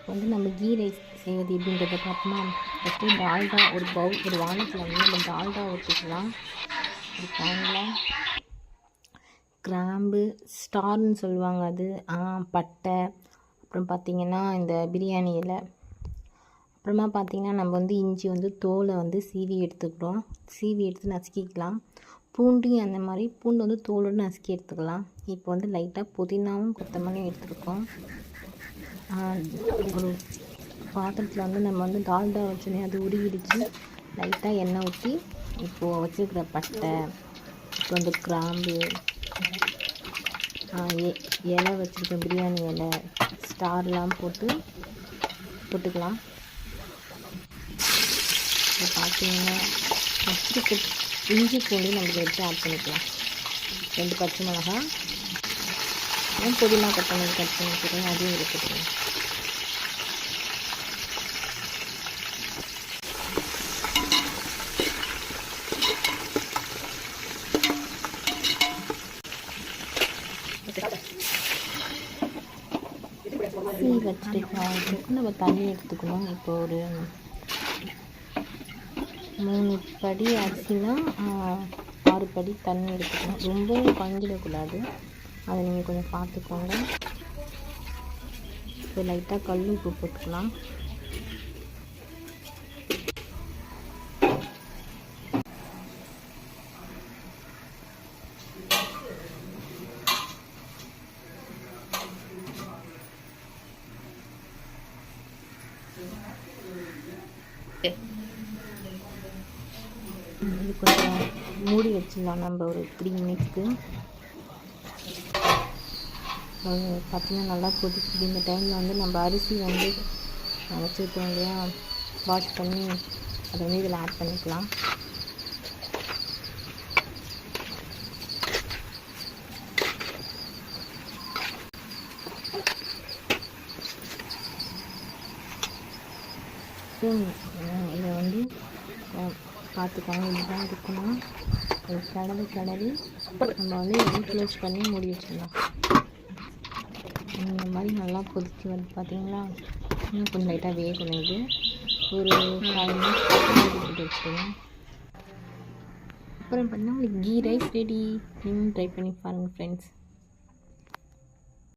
வந்து நம்ம key rice செய்வது எப்படின்றத பார்ப்போமா. ஃபஸ்ட்டு டால்டா ஒரு வானத்தில் வந்து நம்ம டால்டா ஊற்றிக்கலாம். ஒரு பேனில் கிராம்பு ஸ்டார்னு சொல்லுவாங்க, அது பட்டை, அப்புறம் பார்த்திங்கன்னா இந்த பிரியாணி இலை, அப்புறமா பார்த்திங்கன்னா நம்ம வந்து இஞ்சி வந்து தோலை வந்து சீவி எடுத்து நசுக்கிக்கலாம். பூண்டையும் அந்த மாதிரி பூண்டு வந்து தோலோடு நசுக்கி எடுத்துக்கலாம். இப்போ வந்து லைட்டாக புதினாவும் கொத்தமல்லியும் எடுத்துருக்கோம். ஒரு பாத்திரத்தில் வந்து நம்ம வந்து டால்டா வச்சோன்னே அது உருகிடுச்சு. லைட்டாக எண்ணெய் ஊற்றி இப்போது வச்சுருக்கிற பட்டை, இப்போ வந்து கிராம்பு, இலை வச்சுருக்கேன், பிரியாணி இலை, ஸ்டார்லாம் போட்டுக்கலாம். இப்போ பார்த்தீங்கன்னா ஃபஸ்ட்டு இஞ்சி பூண்டு நம்ம எடுத்து ஆட் பண்ணிக்கலாம். 2 பச்சை மிளகாய், புதினா கொத்தமல்லி கட் பண்ணிக்கிறேன், அதையும் எடுத்துக்கிறேன். வச்சுட்டு நம்ம தண்ணி எடுத்துக்கணும். இப்போ ஒரு 3 படி அரிசினா 6 படி தண்ணி எடுத்துக்கணும். ரொம்பவும் குழஞ்சிடக்கூடாது, அதை நீங்கள் கொஞ்சம் பார்த்துக்கோங்க. இப்போ லைட்டாக கல் உப்பு போட்டுக்கலாம். இது கொஞ்சம் மூடி வச்சிடலாம் நம்ம ஒரு 3 மினிட்ஸ்க்கு. பார்த்திங்கன்னா நல்லா கொதிக்குது. இந்த டைமில் வந்து நம்ம அரிசி வந்து வச்சுருக்கோம் இல்லையா, வாஷ் பண்ணி அதை வந்து இதில் ஆட் பண்ணிக்கலாம். இதை வந்து பார்த்துக்கோங்க, இதுதான் இருக்கணும். கடலி நம்ம வந்து க்ளோஸ் பண்ணி மூடி வச்சிடலாம். இந்த மாதிரி நல்லா கொதிச்சு வந்து பார்த்தீங்களா, இன்னும் கொஞ்சம் லைட்டாக வேகணும். இது ஒரு 5 மினிட்ஸ் போட்டு வச்சுக்கணும். அப்புறம் பார்த்தீங்கன்னா உங்களுக்கு கீ ரைஸ் ரெடி. நீங்களும் ட்ரை பண்ணி பாருங்கள் ஃப்ரெண்ட்ஸ்.